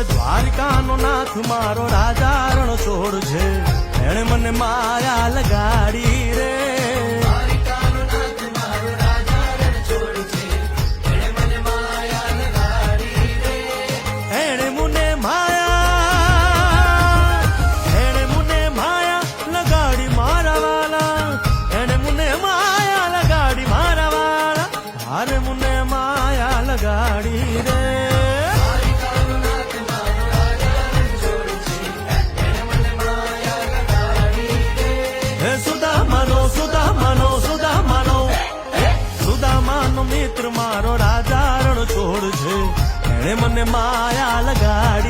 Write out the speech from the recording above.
દ્વારિકાનો નાથ મારો રાજા રણ છોડ છે, એણે મને માયા લગાડી રે. એણે મને માયા લગાડી મારા વાલા, એણે મને માયા લગાડી મારા વાલા, હારે મને માયા લગાડી રે. સુદામાનો મિત્ર મારો રાજા રણ છોડ છે, એણે મને માયા લગાડી